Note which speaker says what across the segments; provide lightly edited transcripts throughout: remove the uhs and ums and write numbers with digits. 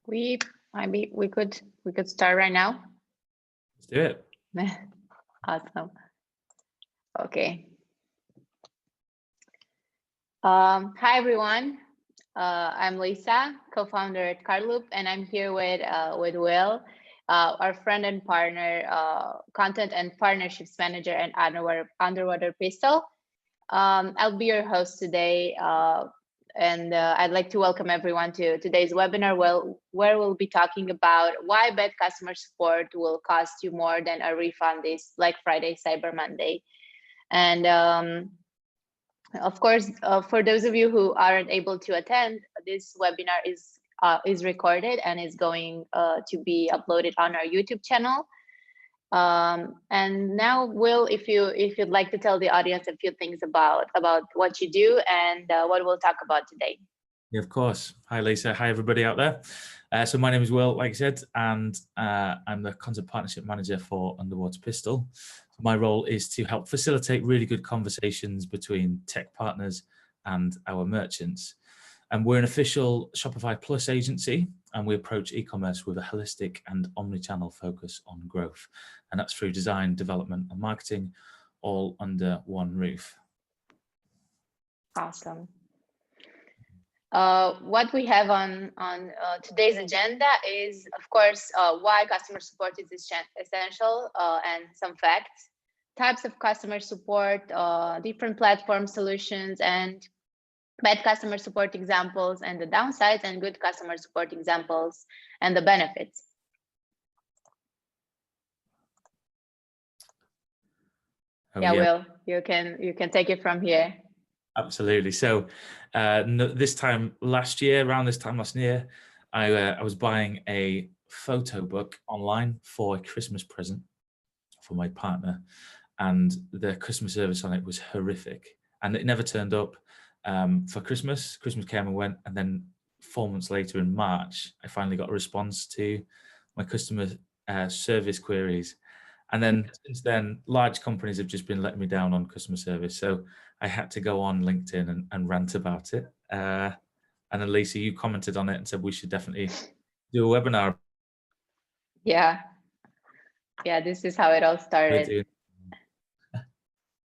Speaker 1: We maybe we could start right now.
Speaker 2: Let's do it.
Speaker 1: Awesome. Okay. Hi everyone. I'm Lisa, co-founder at Cartloop, and I'm here with Will, our friend and partner, content and partnerships manager at Underwaterpistol. I'll be your host today, and I'd like to welcome everyone to today's webinar, where we'll be talking about why bad customer support will cost you more than a refund this Black Friday, Cyber Monday. And of course, for those of you who aren't able to attend, this webinar is recorded and is going to be uploaded on our YouTube channel. And now, Will, if you'd like to tell the audience a few things about what you do and what we'll talk about today.
Speaker 2: Yeah, of course. Hi, Lisa. Hi, everybody out there. So my name is Will, like I said, and I'm the content partnership manager for Underwaterpistol. My role is to help facilitate really good conversations between tech partners and our merchants. And we're an official Shopify Plus agency, and we approach e-commerce with a holistic and omni-channel focus on growth. And that's through design, development, and marketing, all under one roof.
Speaker 1: Awesome. What we have on today's agenda is, of course, why customer support is essential, and some facts, types of customer support, different platform solutions, and bad customer support examples and the downsides, and good customer support examples and the benefits. Yeah, Will, you can take it from here.
Speaker 2: Absolutely. So around this time last year, I was buying a photo book online for a Christmas present for my partner, and the customer service on it was horrific, and it never turned up for Christmas. Christmas came and went, and then 4 months later in March, I finally got a response to my customer service queries. And then since then, large companies have just been letting me down on customer service. So I had to go on LinkedIn and rant about it. And then Lisa, you commented on it and said we should definitely do a webinar.
Speaker 1: Yeah, this is how it all started.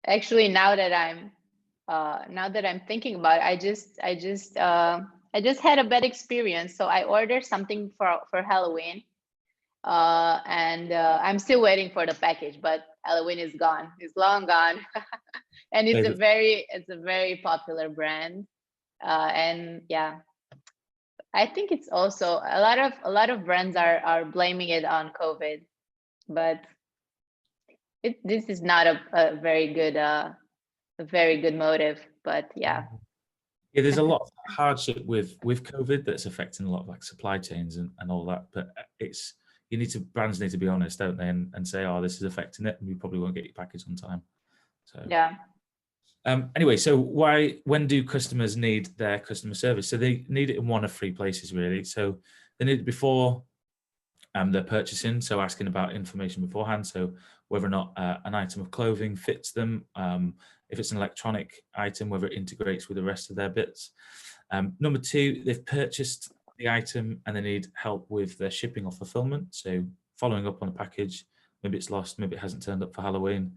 Speaker 1: Actually, now that I'm thinking about it, I just had a bad experience. So I ordered something for Halloween. And I'm still waiting for the package, but Halloween is gone. It's long gone. And it's a very popular brand. And yeah, I think it's also a lot of brands are blaming it on COVID, but this is not a very good motive, but yeah.
Speaker 2: Yeah, there's a lot of hardship with COVID that's affecting a lot of like supply chains and all that, but brands need to be honest, don't they, and say, oh, this is affecting it, and we probably won't get your package on time. So
Speaker 1: yeah.
Speaker 2: Anyway, so when do customers need their customer service? So they need it in one of three places, really. So they need it before they're purchasing, so asking about information beforehand, so whether or not an item of clothing fits them, if it's an electronic item, whether it integrates with the rest of their bits. Number two, they've purchased the item and they need help with their shipping or fulfillment, so following up on a package, maybe it's lost, maybe it hasn't turned up for Halloween,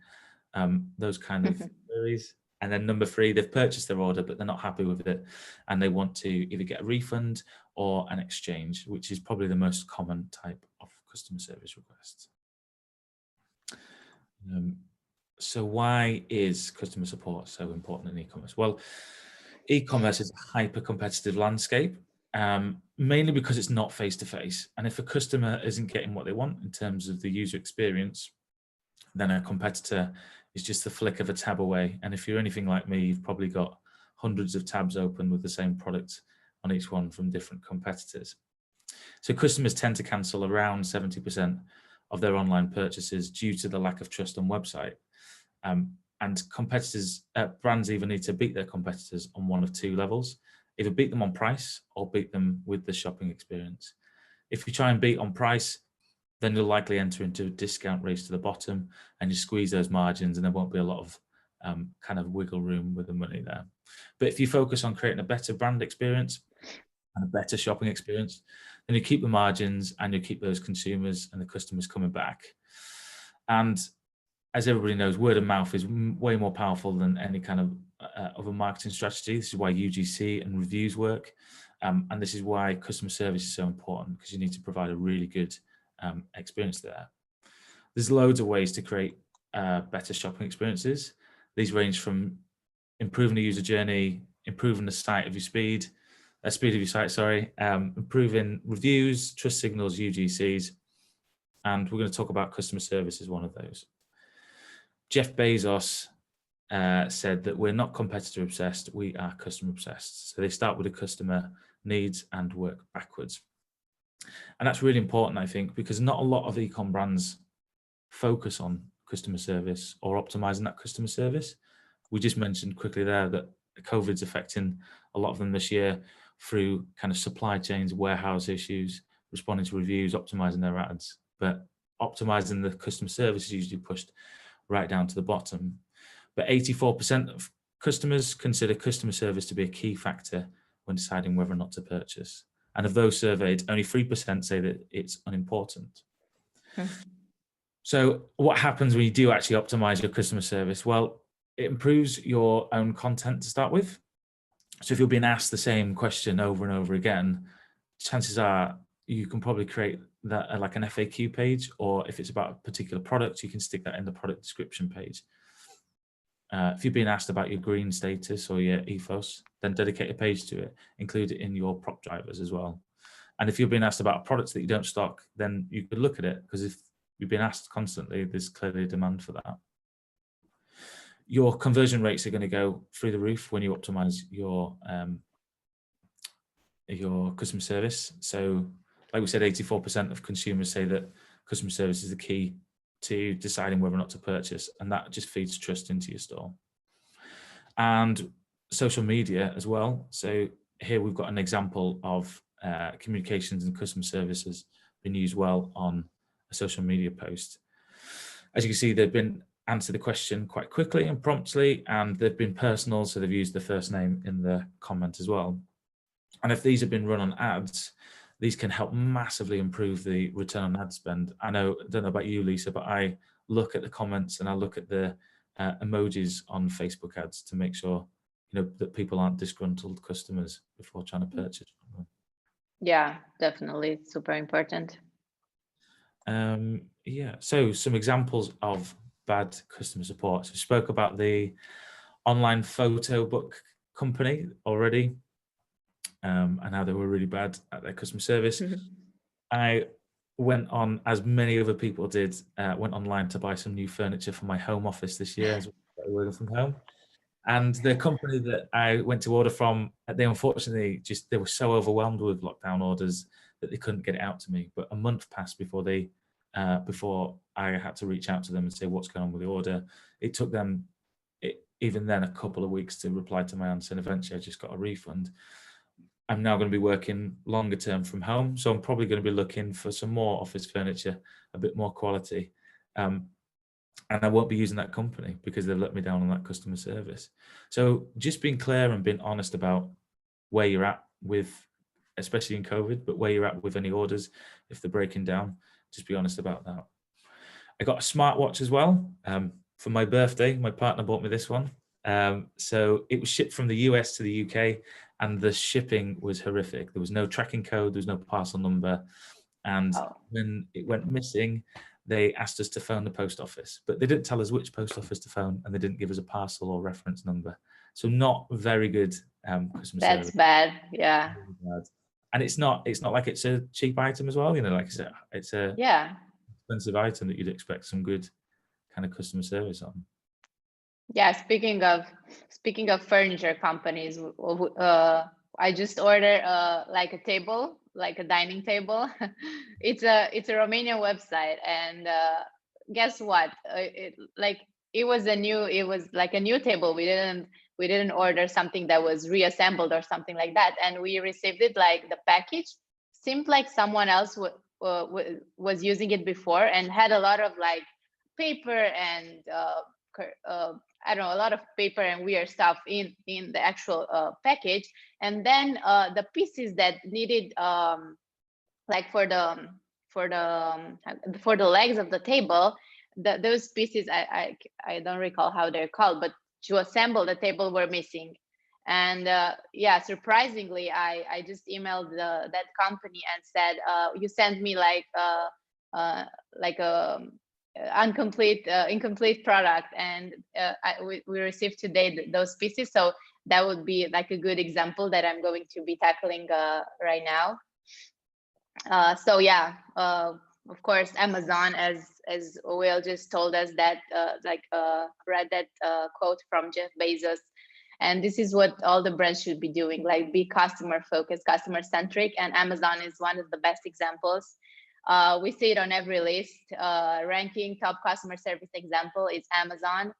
Speaker 2: those kind of queries. And then number three, they've purchased their order, but they're not happy with it, and they want to either get a refund or an exchange, which is probably the most common type of customer service requests. So why is customer support so important in e-commerce? Well, e-commerce is a hyper-competitive landscape, mainly because it's not face-to-face. And if a customer isn't getting what they want in terms of the user experience, then a competitor is just the flick of a tab away. And if you're anything like me, you've probably got hundreds of tabs open with the same product on each one from different competitors. So customers tend to cancel around 70% of their online purchases due to the lack of trust on website. And brands either need to beat their competitors on one of two levels, either beat them on price or beat them with the shopping experience. If you try and beat on price, then you'll likely enter into a discount race to the bottom and you squeeze those margins, and there won't be a lot of kind of wiggle room with the money there. But if you focus on creating a better brand experience and a better shopping experience, then you keep the margins and you keep those consumers and the customers coming back. And as everybody knows, word of mouth is way more powerful than any kind of a marketing strategy. This is why UGC and reviews work. And this is why customer service is so important, because you need to provide a really good experience there. There's loads of ways to create better shopping experiences. These range from improving the user journey, improving the speed of your site, improving reviews, trust signals, UGCs, and we're going to talk about customer service as one of those. Jeff Bezos said that we're not competitor obsessed, we are customer obsessed. So they start with the customer needs and work backwards. And that's really important, I think, because not a lot of e-com brands focus on customer service or optimizing that customer service. We just mentioned quickly there that COVID's affecting a lot of them this year through kind of supply chains, warehouse issues, responding to reviews, optimizing their ads. But optimizing the customer service is usually pushed right down to the bottom. But 84% of customers consider customer service to be a key factor when deciding whether or not to purchase. And of those surveyed, only 3% say that it's unimportant. So what happens when you do actually optimize your customer service? Well, it improves your own content to start with. So if you're being asked the same question over and over again, chances are you can probably create that like an FAQ page, or if it's about a particular product, you can stick that in the product description page. If you're being asked about your green status or your ethos, then dedicate a page to it, include it in your prop drivers as well. And if you're being asked about products that you don't stock, then you could look at it, because if you've been asked constantly, there's clearly a demand for that. Your conversion rates are going to go through the roof when you optimize your customer service. So like we said, 84% of consumers say that customer service is the key to deciding whether or not to purchase, and that just feeds trust into your store. And social media as well. So here we've got an example of communications and customer services being used well on a social media post. As you can see, they've been answered the question quite quickly and promptly, and they've been personal, so they've used the first name in the comment as well. And if these have been run on ads, these can help massively improve the return on ad spend. I don't know about you, Lisa, but I look at the comments and I look at the emojis on Facebook ads to make sure, that people aren't disgruntled customers before trying to purchase from them.
Speaker 1: Yeah, definitely. It's super important.
Speaker 2: So some examples of bad customer support. So we spoke about the online photo book company already, and how they were really bad at their customer service. I went on, as many other people did, went online to buy some new furniture for my home office this year as well, working from home. And the company that I went to order from, they unfortunately they were so overwhelmed with lockdown orders that they couldn't get it out to me. But a month passed before I had to reach out to them and say what's going on with the order. It took them, even then, a couple of weeks to reply to my answer, and eventually I just got a refund. I'm now going to be working longer term from home, so I'm probably going to be looking for some more office furniture, a bit more quality. And I won't be using that company because they've let me down on that customer service. So just being clear and being honest about where you're at with, especially in COVID, but where you're at with any orders, if they're breaking down, just be honest about that. I got a smartwatch as well. For my birthday, my partner bought me this one. So it was shipped from the US to the UK, and the shipping was horrific. There was no tracking code, there was no parcel number. And when it went missing, they asked us to phone the post office, but they didn't tell us which post office to phone, and they didn't give us a parcel or reference number. So not very good customer service.
Speaker 1: That's bad, yeah.
Speaker 2: And it's not like it's a cheap item as well. Like I said, it's a expensive item that you'd expect some good kind of customer service on.
Speaker 1: Yeah, speaking of furniture companies, I just ordered like a table, like a dining table. It's a Romanian website, and guess what? It was like a new table. We didn't order something that was reassembled or something like that, and we received it like the package seemed like someone else was using it before and had a lot of like paper and I don't know, a lot of paper and weird stuff in the actual package. And then the pieces that needed like for the legs of the table, those pieces I don't recall how they're called, but to assemble the table were missing. And yeah, surprisingly, I just emailed that company and said, you sent me like a incomplete product, and we received today those pieces. So that would be like a good example that I'm going to be tackling right now. So yeah, of course, Amazon, as Will just told us, that read that quote from Jeff Bezos. And this is what all the brands should be doing, like be customer focused, customer centric. And Amazon is one of the best examples. We see it on every list. Ranking top customer service example is Amazon.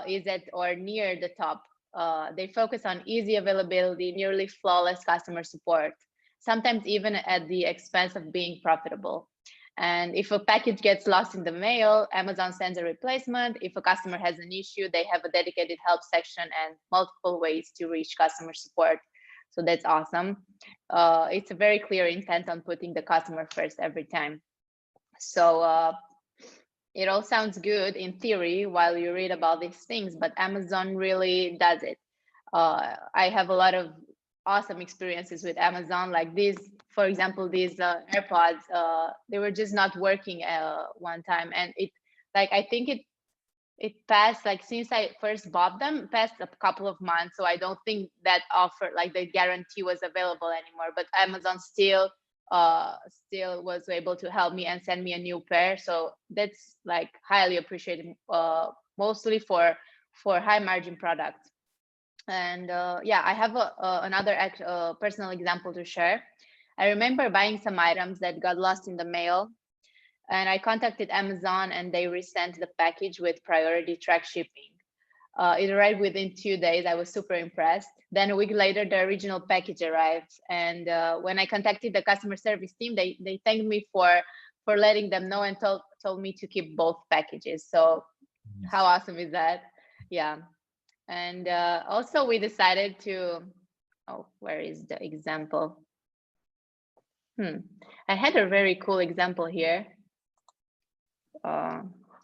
Speaker 1: Is at or near the top. They focus on easy availability, nearly flawless customer support, sometimes even at the expense of being profitable. And if a package gets lost in the mail, Amazon sends a replacement. If a customer has an issue, they have a dedicated help section and multiple ways to reach customer support. So that's awesome. It's a very clear intent on putting the customer first every time. So it all sounds good in theory while you read about these things, but Amazon really does it. I have a lot of awesome experiences with Amazon, like these, for example, these AirPods, they were just not working one time, and I think it passed, like since I first bought them, passed a couple of months, so I don't think that offer, like the guarantee, was available anymore. But Amazon still was able to help me and send me a new pair, so that's like highly appreciated, mostly for high margin products. And yeah, I have another personal example to share. I remember buying some items that got lost in the mail, and I contacted Amazon, and they resent the package with priority track shipping. It arrived within 2 days. I was super impressed. Then a week later, the original package arrived, and when I contacted the customer service team, they thanked me for letting them know and told me to keep both packages. So
Speaker 2: Yes.
Speaker 1: how awesome is that? Yeah. And also we decided to, where is the example? I had a very cool example here.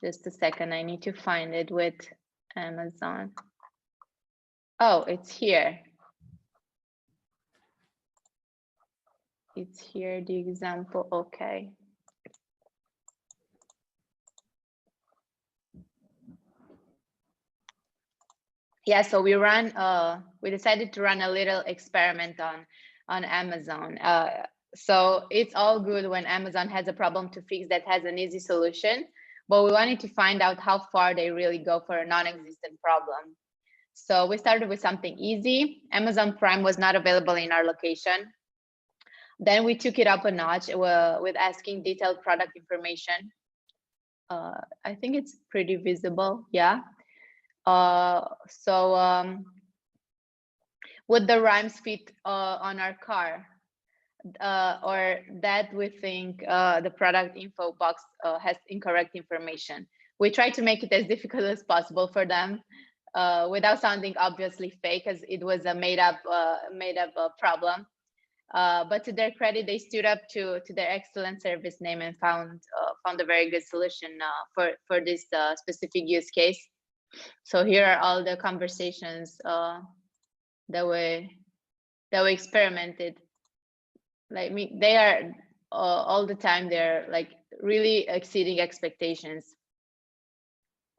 Speaker 1: Just a second, I need to find it with Amazon. Oh, it's here. It's here, the example, okay. Yeah, so we decided to run a little experiment on Amazon. So it's all good when Amazon has a problem to fix that has an easy solution, but we wanted to find out how far they really go for a non-existent problem. So we started with something easy. Amazon Prime was not available in our location. Then we took it up a notch with asking detailed product information. I think it's pretty visible, yeah. So would the rhymes fit on our car? Or that we think the product info box has incorrect information. We try to make it as difficult as possible for them without sounding obviously fake, as it was a made up problem. But to their credit, they stood up to their excellent service name and found a very good solution for this specific use case. So here are all the conversations that we experimented. Like they are all the time. They're like really exceeding expectations.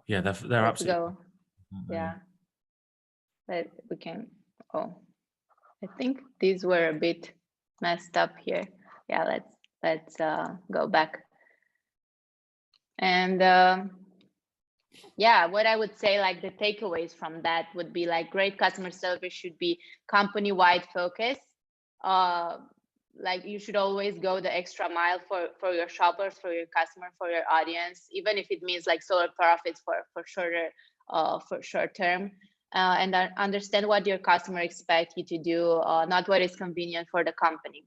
Speaker 2: Yeah, they're
Speaker 1: Let's
Speaker 2: absolutely.
Speaker 1: go. Yeah, that we can. Oh, I think these were a bit messed up here. Yeah, let's go back. And yeah, what I would say, like the takeaways from that would be like great customer service should be company-wide focus. Like you should always go the extra mile for your shoppers, for your customer, for your audience, even if it means like solar profits for short term. And understand what your customer expects you to do, not what is convenient for the company.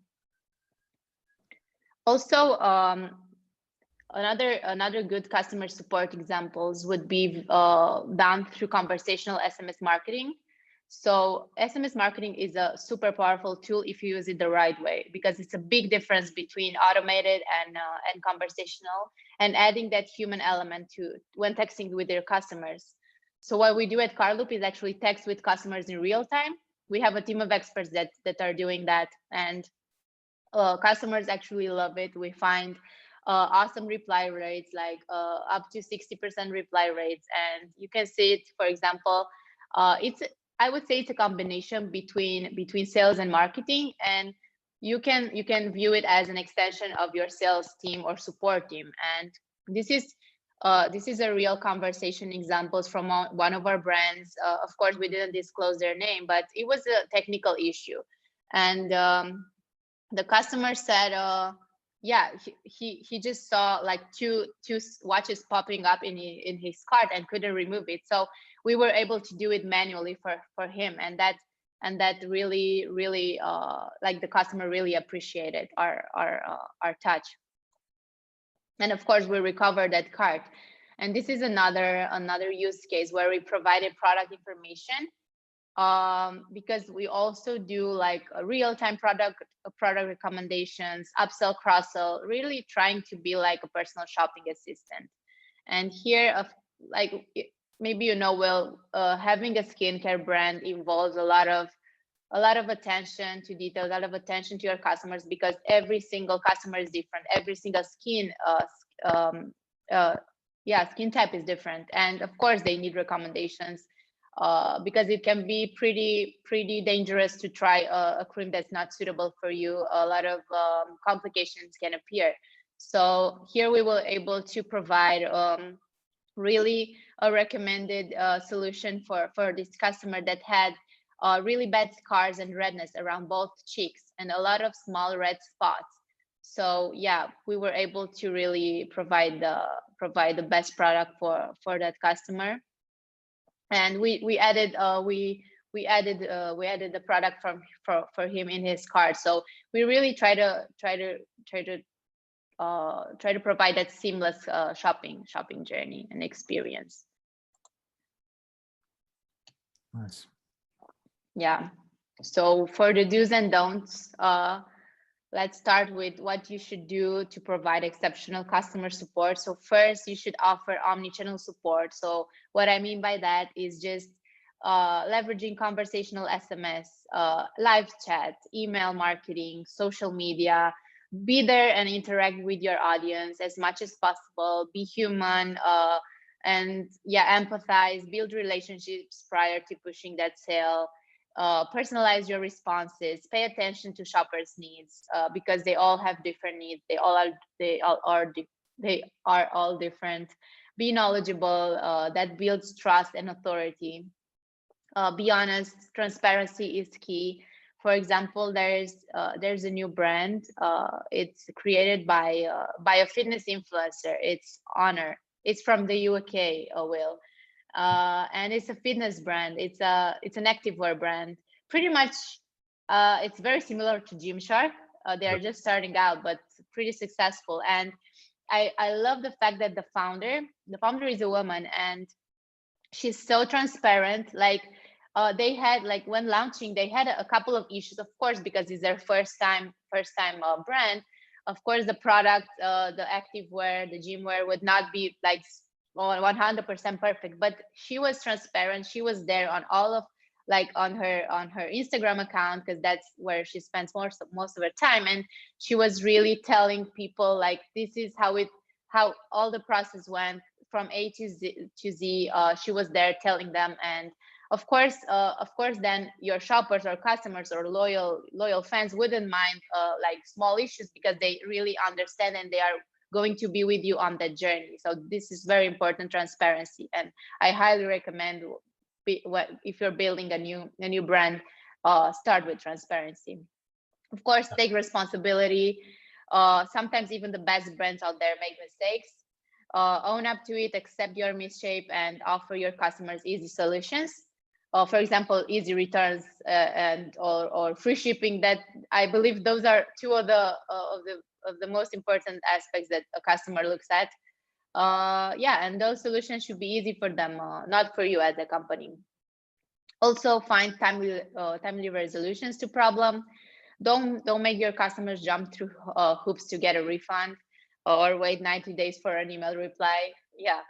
Speaker 1: Also, another good customer support examples would be done through conversational SMS marketing. So SMS marketing is a super powerful tool if you use it the right way, because it's a big difference between automated and conversational, and adding that human element to when texting with your customers. So what we do at Cartloop is actually text with customers in real time. We have a team of experts that are doing that, and customers actually love it. We find awesome reply rates, like up to 60% reply rates, and you can see it. For example, I would say it's a combination between sales and marketing, and you can view it as an extension of your sales team or support team. And this is a real conversation examples from one of our brands. Of course, we didn't disclose their name, but it was a technical issue, and the customer said, yeah, he just saw like two watches popping up in his cart and couldn't remove it. So we were able to do it manually for him, and that really like the customer really appreciated our touch. And of course, we recovered that cart. And this is another use case where we provided product information, because we also do like a real-time product recommendations, upsell, cross-sell, really trying to be like a personal shopping assistant. And here, like maybe you know, well, having a skincare brand involves a lot of attention to detail, a lot of attention to your customers, because every single customer is different. Every single skin type is different, and of course they need recommendations, because it can be pretty dangerous to try a cream that's not suitable for you. A lot of complications can appear. So here we were able to provide really a recommended solution for this customer that had really bad scars and redness around both cheeks and a lot of small red spots. So yeah, we were able to really provide the best product for that customer. And we added the product for him in his cart. So we really try to provide that seamless shopping journey and experience.
Speaker 2: Nice.
Speaker 1: Yeah. So for the do's and don'ts, let's start with what you should do to provide exceptional customer support. So first, you should offer omnichannel support. So what I mean by that is just leveraging conversational SMS, live chat, email marketing, social media. Be there and interact with your audience as much as possible. Be human, and yeah, empathize, build relationships prior to pushing that sale. Personalize your responses. Pay attention to shoppers' needs, because they all have different needs. They are all different. Be knowledgeable. That builds trust and authority. Be honest. Transparency is key. For example, there's a new brand. It's created by a fitness influencer. It's Honor. It's from the UK, Will. And it's a fitness brand. It's an activewear brand. Pretty much, it's very similar to Gymshark. They are just starting out, but pretty successful. And I love the fact that the founder is a woman, and she's so transparent. Like they had, like when launching, they had a couple of issues, of course, because it's their first time brand. Of course, the product, the activewear, the gym wear would not be like 100% perfect, but she was transparent. She was there on all of, like on her Instagram account, because that's where she spends most of her time, and she was really telling people like this is how all the process went from A to Z. She was there telling them, and of course then your shoppers or customers or loyal fans wouldn't mind like small issues, because they really understand and they are going to be with you on that journey. So this is very important, transparency, and I highly recommend, if you're building a new brand, start with transparency. Of course, take responsibility. Sometimes even the best brands out there make mistakes. Own up to it, accept your misshape, and offer your customers easy solutions. for example, easy returns and or free shipping. That I believe those are two of the most important aspects that a customer looks at. Yeah, and those solutions should be easy for them, not for you as a company. Also, find timely resolutions to problem. Don't make your customers jump through hoops to get a refund, or wait 90 days for an email reply. Yeah,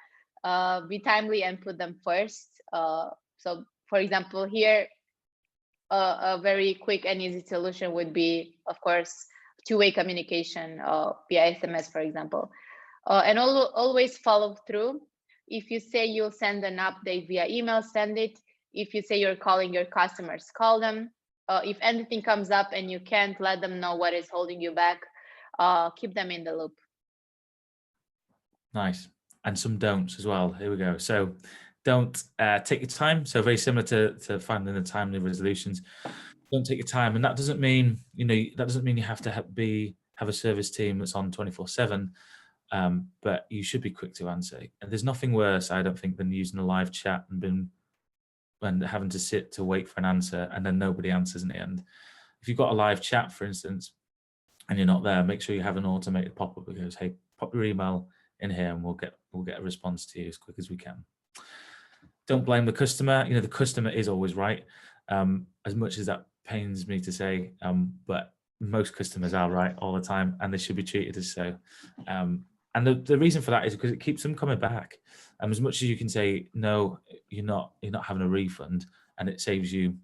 Speaker 1: be timely and put them first. So, for example, here a very quick and easy solution would be, of course, two-way communication via SMS, for example. And always follow through. If you say you'll send an update via email, send it. If you say you're calling your customers, call them. If anything comes up and you can't, let them know what is holding you back. Keep them in the loop.
Speaker 2: Nice. And some don'ts as well. Here we go. So don't take your time. So very similar to finding the timely resolutions. Don't take your time. And that doesn't mean, that doesn't mean you have to have a service team that's on 24/7. But you should be quick to answer. And there's nothing worse, I don't think, than using a live chat and having to sit to wait for an answer and then nobody answers in the end. If you've got a live chat, for instance, and you're not there, make sure you have an automated pop-up that goes, "Hey, pop your email in here and we'll get a response to you as quick as we can." Don't blame the customer. The customer is always right. As much as that pains me to say, but most customers are right all the time, and they should be treated as so. And the reason for that is because it keeps them coming back. As much as you can say, no, you're not having a refund, and it saves you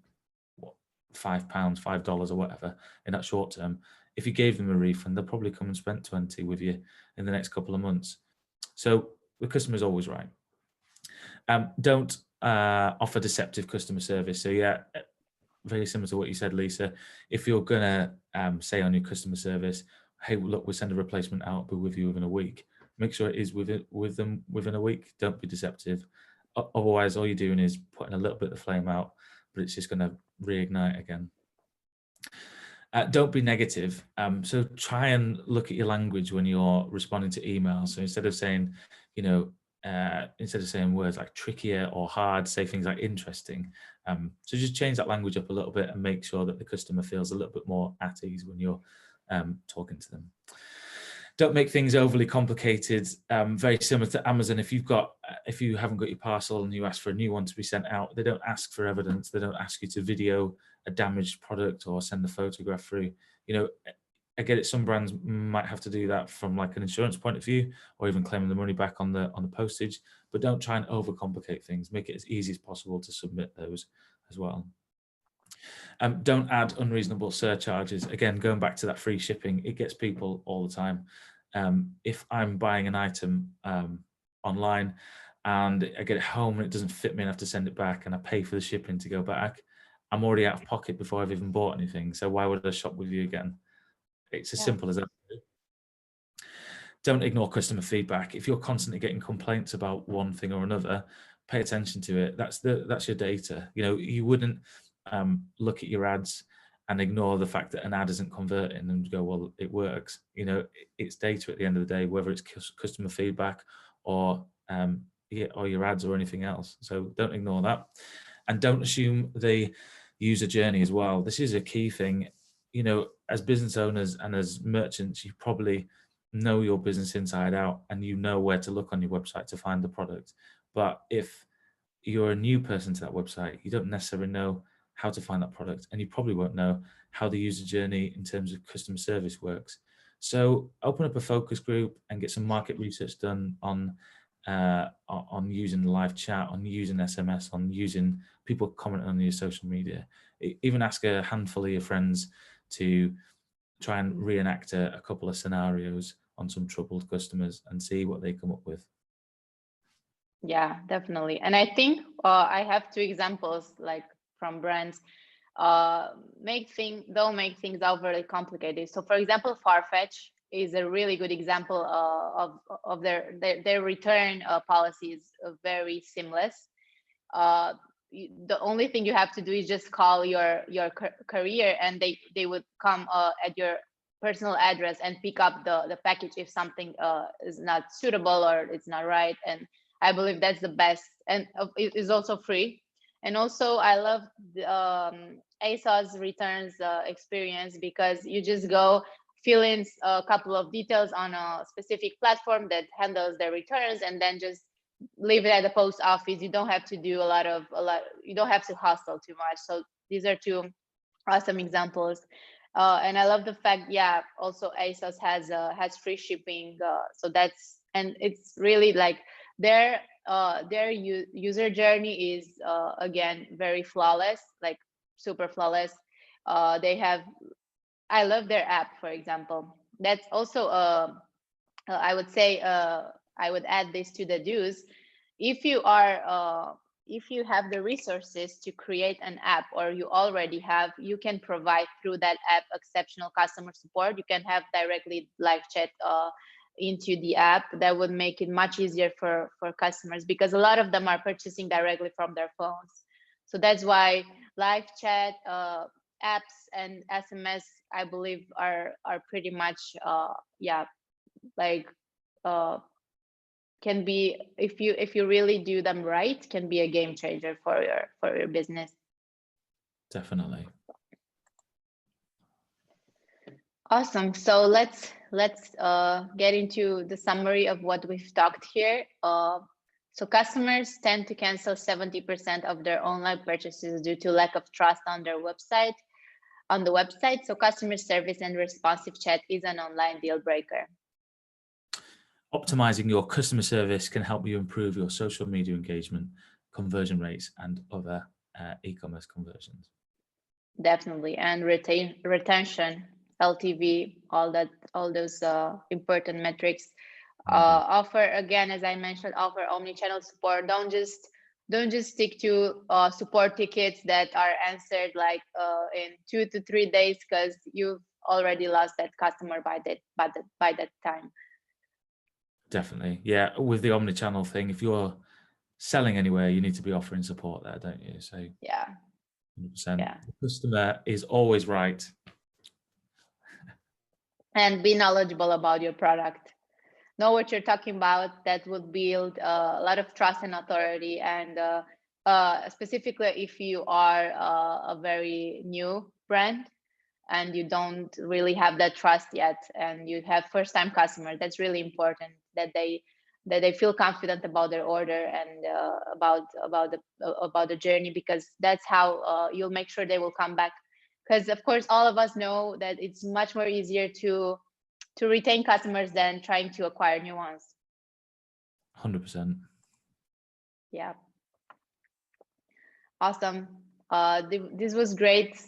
Speaker 2: £5, $5 or whatever in that short term. If you gave them a refund, they'll probably come and spend 20 with you in the next couple of months. So the customer is always right. Don't offer deceptive customer service. So yeah, very similar to what you said, Lisa. If you're gonna say on your customer service, "Hey, look, we'll send a replacement out, be with you within a week," make sure it is with them within a week. Don't be deceptive. Otherwise, all you're doing is putting a little bit of flame out, but it's just going to reignite again. Don't be negative. So try and look at your language when you're responding to emails. So instead of saying, words like trickier or hard, say things like interesting. So just change that language up a little bit and make sure that the customer feels a little bit more at ease when you're talking to them. Don't make things overly complicated. Very similar to Amazon. If you haven't got your parcel and you ask for a new one to be sent out, they don't ask for evidence. They don't ask you to video a damaged product or send a photograph through. I get it. Some brands might have to do that from like an insurance point of view, or even claiming the money back on the postage. But don't try and overcomplicate things. Make it as easy as possible to submit those as well. Don't add unreasonable surcharges. Again, going back to that free shipping, it gets people all the time. If I'm buying an item online and I get it home and it doesn't fit me and I have to send it back and I pay for the shipping to go back, I'm already out of pocket before I've even bought anything. So why would I shop with you again? It's as simple as that. Don't ignore customer feedback. If you're constantly getting complaints about one thing or another, pay attention to it. That's your data. You wouldn't look at your ads and ignore the fact that an ad isn't converting and go, well, it works. It's data at the end of the day, whether it's customer feedback or your ads or anything else. So don't ignore that, and don't assume the user journey as well. This is a key thing. As business owners and as merchants, you probably know your business inside out and you know where to look on your website to find the product. But if you're a new person to that website, you don't necessarily know how to find that product, and you probably won't know how the user journey in terms of customer service works. So open up a focus group and get some market research done on using live chat, on using SMS, on using people commenting on your social media. Even ask a handful of your friends to try and reenact a couple of scenarios on some troubled customers and see what they come up with.
Speaker 1: Yeah, definitely. And I think I have two examples like from brands. Don't make things overly complicated. So for example, Farfetch is a really good example of their return policy is very seamless. The only thing you have to do is just call your courier, and they would come at your personal address and pick up the package if something is not suitable or it's not right. And I believe that's the best, and it is also free. And also I love the, ASOS returns experience, because you just go fill in a couple of details on a specific platform that handles the returns, and then just leave it at the post office. You don't have to do you don't have to hustle too much. So these are two awesome examples. And I love the fact, yeah, also ASOS has free shipping. So that's, and it's really like their user journey is again very flawless, like super flawless. They have, I love their app, for example. That's also I would say I would add this to the do's. If you are if you have the resources to create an app, or you already have, you can provide through that app exceptional customer support. You can have directly live chat into the app. That would make it much easier for customers, because a lot of them are purchasing directly from their phones. So that's why live chat apps and SMS, I believe, are pretty much yeah, like can be, if you really do them right, can be a game changer for your business.
Speaker 2: Definitely.
Speaker 1: Awesome. So let's get into the summary of what we've talked here. So customers tend to cancel 70% of their online purchases due to lack of trust on their website. On the website, so customer service and responsive chat is an online deal breaker.
Speaker 2: Optimizing your customer service can help you improve your social media engagement, conversion rates, and other e-commerce conversions.
Speaker 1: Definitely. And retention, LTV, all those important metrics. Offer, again, as I mentioned, offer omni-channel support. Don't just stick to support tickets that are answered like in 2 to 3 days, because you've already lost that customer by that time.
Speaker 2: Definitely. Yeah. With the omni-channel thing, if you're selling anywhere, you need to be offering support there, don't you? So
Speaker 1: yeah,
Speaker 2: 100%.
Speaker 1: yeah.
Speaker 2: The customer is always right. And
Speaker 1: be knowledgeable about your product. Know what you're talking about. That would build a lot of trust and authority. And specifically if you are a very new brand and you don't really have that trust yet, and you have first-time customers, that's really important that they feel confident about their order and about the journey, because that's how you'll make sure they will come back. Because of course, all of us know that it's much more easier to retain customers than trying to acquire new ones.
Speaker 2: 100%.
Speaker 1: Yeah. Awesome. This was great.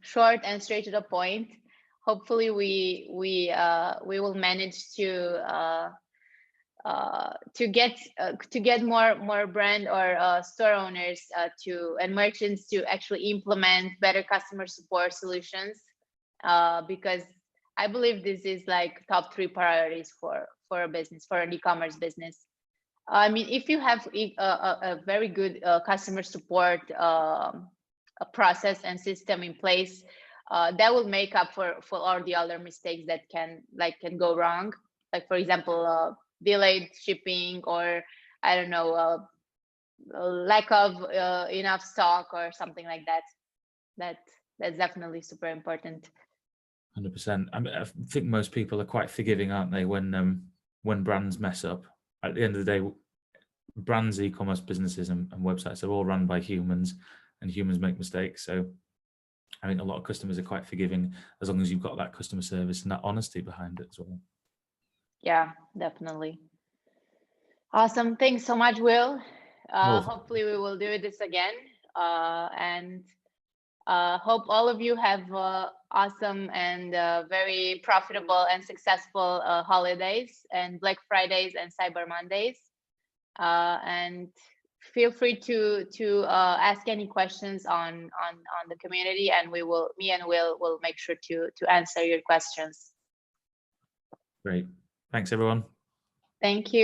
Speaker 1: Short and straight to the point. Hopefully, we will manage to get more brand or store owners and merchants to actually implement better customer support solutions, because I believe this is like top 3 priorities for a business, for an e-commerce business. I mean, if you have a very good customer support process and system in place, that will make up for all the other mistakes that can go wrong. Like, for example, delayed shipping, or I don't know, lack of enough stock or something like that. That's definitely super important.
Speaker 2: 100%. I mean, I think most people are quite forgiving, aren't they, when brands mess up. At the end of the day, brands, e-commerce businesses and websites are all run by humans, and humans make mistakes. So I think a lot of customers are quite forgiving, as long as you've got that customer service and that honesty behind it as well.
Speaker 1: Yeah, definitely. Awesome. Thanks so much, Will. Hopefully we will do this again. And hope all of you have awesome and very profitable and successful holidays and Black Fridays and Cyber Mondays. And feel free to ask any questions on the community, and me and Will will make sure to answer your questions.
Speaker 2: Great. Thanks, everyone.
Speaker 1: Thank you.